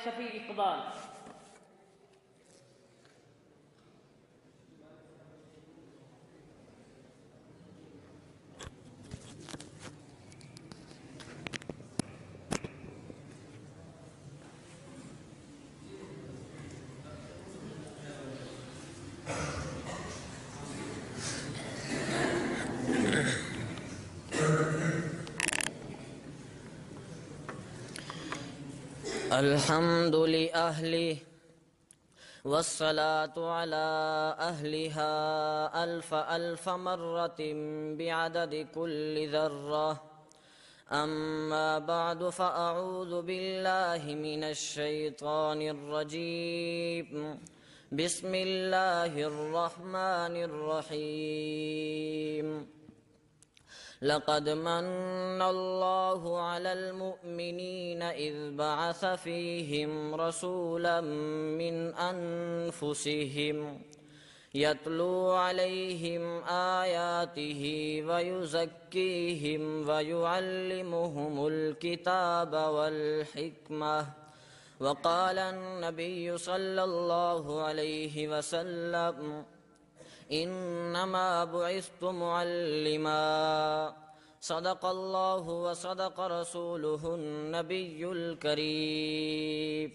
شفیع اقبال۔ الحمد لأهله والصلاة على أهلها ألف ألف مرة بعدد كل ذرة. أما بعد فأعوذ بالله من الشيطان الرجيم. بسم الله الرحمن الرحيم. لقد من الله على المؤمنين إذ بعث فيهم رسولا من أنفسهم يتلو عليهم آياته ويزكيهم ويعلمهم الكتاب والحكمة. وقال النبي صلى الله عليه وسلم: إنما بعثت معلما. صدق الله وصدق رسوله النبی الکریم.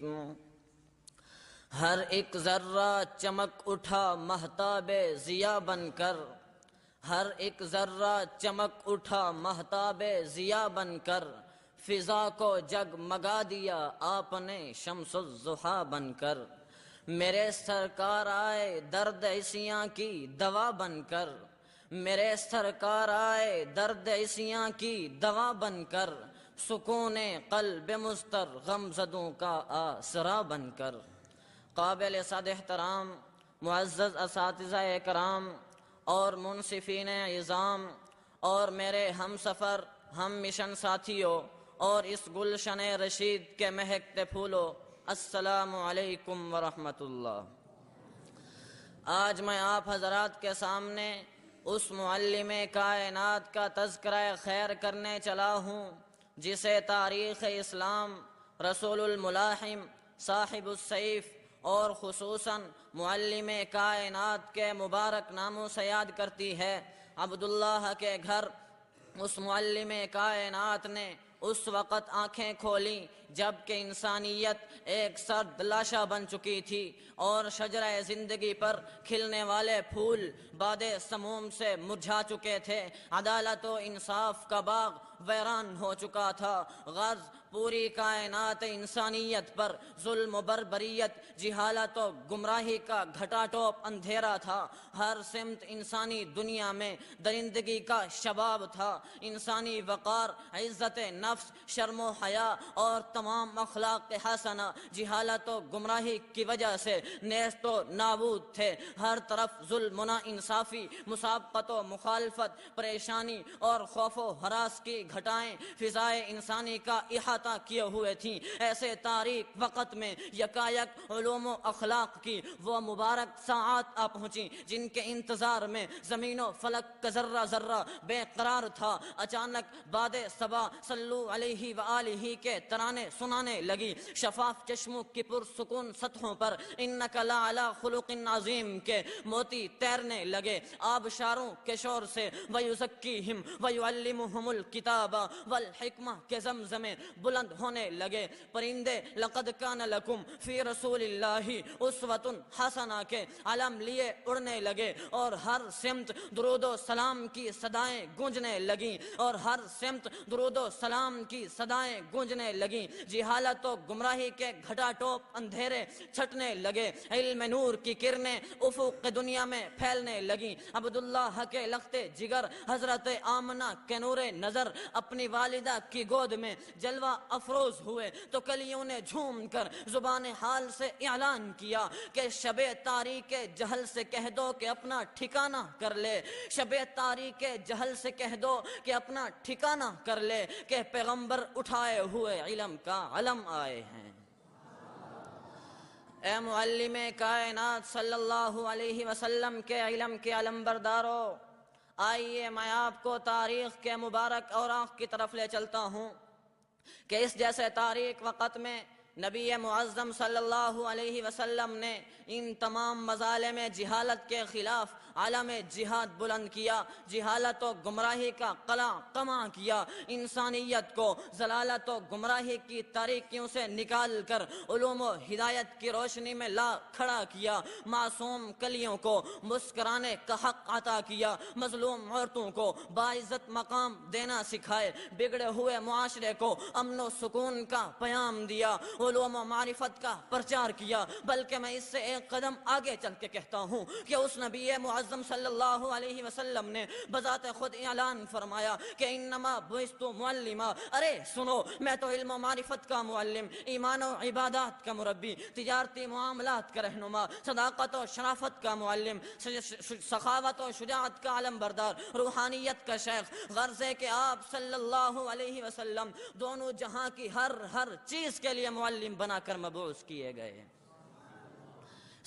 ہر ایک ذرہ چمک اٹھا مہتاب ضیا بن کر، ہر ایک ذرہ چمک اٹھا مہتاب ضیا بن کر، فضا کو جگمگا دیا آپ نے شمس الضحیٰ بن کر. میرے سرکار آئے درد عصیاں کی دوا بن کر، میرے سرکار آئے درد عصیاں کی دوا بن کر، سکون قلب مضطر غمزدوں کا آسرا بن کر. قابل صد احترام معزز اساتذہ کرام اور منصفین عظام اور میرے ہم سفر ہم مشن ساتھیوں اور اس گلشن رشید کے مہکتے پھولوں، السلام علیکم ورحمۃ اللہ. آج میں آپ حضرات کے سامنے اس معلم کائنات کا تذکرہ خیر کرنے چلا ہوں جسے تاریخ اسلام رسول الملاحم صاحب السیف اور خصوصاً معلم کائنات کے مبارک ناموں سے یاد کرتی ہے. عبداللہ کے گھر اس معلم کائنات نے اس وقت آنکھیں کھولیں جب کہ انسانیت ایک سرد لاشا بن چکی تھی اور شجرہ زندگی پر کھلنے والے پھول باد سموم سے مرجھا چکے تھے. عدالت و انصاف کا باغ ویران ہو چکا تھا. غرض پوری کائنات انسانیت پر ظلم و بربریت، جہالت و گمراہی کا گھٹا ٹوپ اندھیرا تھا. ہر سمت انسانی دنیا میں درندگی کا شباب تھا. انسانی وقار، عزت نفس، شرم و حیا اور تمام اخلاق حسنہ جہالت و گمراہی کی وجہ سے نیست و نابود تھے. ہر طرف ظلم و ناانصافی، مسابقت و مخالفت، پریشانی اور خوف و ہراس کی گھٹائیں فضائے انسانی کا احاطہ کیے ہوئے تھیں. ایسے تاریک وقت میں یکایک علوم و اخلاق کی وہ مبارک ساعات آ پہنچیں جن کے انتظار میں زمین و فلک کا ذرہ ذرہ بے قرار تھا. اچانک باد صبا صلو علیہ وآلہ کے ترانے سنانے لگی. شفاف چشموں کی پرسکون سطحوں پر انک لعلی خلق عظیم کے موتی تیرنے لگے. آبشاروں کے شور سے ویزکیہم ویعلمہم الکتاب والحکمہ کے زمزمے بلند ہونے لگے. پرندے لقد کان لکم فی رسول اللہ اسوۃ حسنہ کے علم لیے اڑنے لگے اور ہر سمت درود و سلام کی صدائیں گونجنے لگیں اور ہر سمت درود و سلام کی صدائیں گونجنے لگیں. جہالت و گمراہی کے گھٹا ٹوپ اندھیرے چھٹنے لگے. علم نور کی کرنیں افق دنیا میں پھیلنے لگیں. عبداللہ کے لختے جگر حضرت آمنہ کے نور نظر اپنی والدہ کی گود میں جلوہ افروز ہوئے تو کلیوں نے جھوم کر زبان حال سے اعلان کیا کہ شب تاریک جہل سے کہہ دو کہ اپنا ٹھکانہ کر لے. شب تاریک جہل سے کہہ دو کہ اپنا ٹھکانہ کر لے کہ پیغمبر اٹھائے ہوئے علم کا علم آئے ہیں. اے معلم کائنات صلی اللہ علیہ وسلم کے علم کے علمبردارو، آئیے میں آپ کو تاریخ کے مبارک اوراق کی طرف لے چلتا ہوں کہ اس جیسے تاریک وقت میں نبی معظم صلی اللہ علیہ وسلم نے ان تمام مظالم جہالت کے خلاف عالم جہاد بلند کیا، جہالت و گمراہی کا قلع قمع کیا، انسانیت کو ضلالت و گمراہی کی تاریکیوں سے نکال کر علوم و ہدایت کی روشنی میں لا کھڑا کیا، معصوم کلیوں کو مسکرانے کا حق عطا کیا، مظلوم عورتوں کو باعزت مقام دینا سکھائے، بگڑے ہوئے معاشرے کو امن و سکون کا پیام دیا، علوم و معرفت کا پرچار کیا۔ بلکہ میں اس سے ایک قدم آگے چل کے کہتا ہوں کہ اس نبی معظم صلی اللہ علیہ وسلم نے بذات خود اعلان فرمایا کہ انما بعثت معلما، ارے سنو، میں تو علم و معرفت کا معلم، ایمان و عبادات کا مربی، تجارتی معاملات کا رہنما، صداقت و شرافت کا معلم، سخاوت و شجاعت کا علم بردار، روحانیت کا شیخ، غرض ہے کہ آپ صلی اللہ علیہ وسلم دونوں جہاں کی ہر چیز کے لیے معلم بنا کر مبعوث کیے گئے۔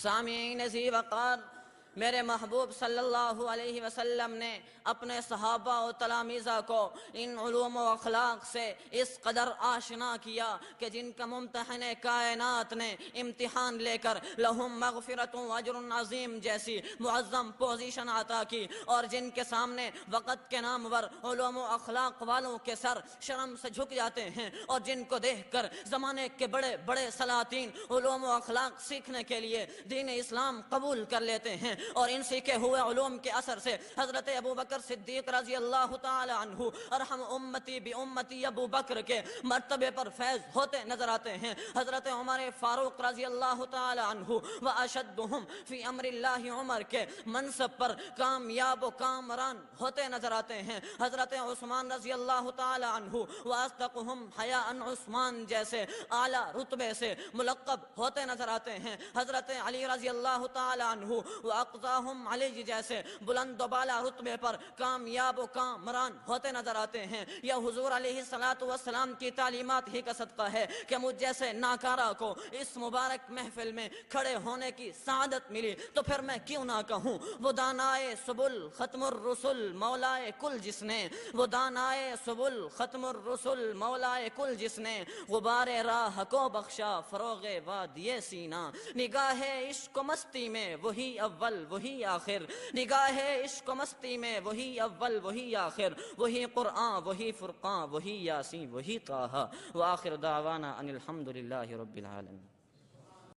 سامعین ذی وقار، میرے محبوب صلی اللہ علیہ وسلم نے اپنے صحابہ و تلامیذہ کو ان علوم و اخلاق سے اس قدر آشنا کیا کہ جن کا ممتحن کائنات نے امتحان لے کر لہم مغفرت و اجر عظیم جیسی معظم پوزیشن عطا کی، اور جن کے سامنے وقت کے نامور علوم و اخلاق والوں کے سر شرم سے جھک جاتے ہیں، اور جن کو دیکھ کر زمانے کے بڑے بڑے سلاطین علوم و اخلاق سیکھنے کے لیے دین اسلام قبول کر لیتے ہیں، اور ان سیکھے ہوئے علوم کے اثر سے حضرت ابو بکر صدیق رضی اللہ تعالی عنہ ارحم امتی بی امتی ابو بکر کے مرتبے پر فیض ہوتے نظر آتے ہیں، حضرت عمر فاروق رضی اللہ تعالی عنہ و اشدہم فی امر اللہ عمر کے منصب پر کامیاب و کامران ہوتے نظر آتے ہیں، حضرت عثمان رضی اللہ تعالی عنہ و اصدقہم حیاء عثمان جیسے اعلیٰ رتبے سے ملقب ہوتے نظر آتے ہیں، حضرت علی رضی اللہ تعالی عنہ و اقضاہم علی جیسے بلند و بالا رتبے پر کامیاب و کامران ہوتے نظر آتے ہیں۔ یا حضور علیہ السلام کی تعلیمات ہی کا صدقہ ہے کہ مجھ جیسے ناکارہ کو اس مبارک محفل میں کھڑے ہونے کی سعادت ملی، تو پھر میں کیوں نہ کہوں وہ دانائے سبل ختم الرسل مولائے کل جس نے، وہ دانائے سبل ختم الرسل مولائے کل جس نے، غبار راہ کو بخشا فروغ وادی سینہ، نگاہ عشق و مستی میں وہی اول وہی آخر، نگاہ عشق و مستی میں وہی اول وہی آخر، وہی قرآن وہی فرقان وہی یاسین وہی طٰہٰ، وآخر دعوانا ان الحمد للہ رب العالمین۔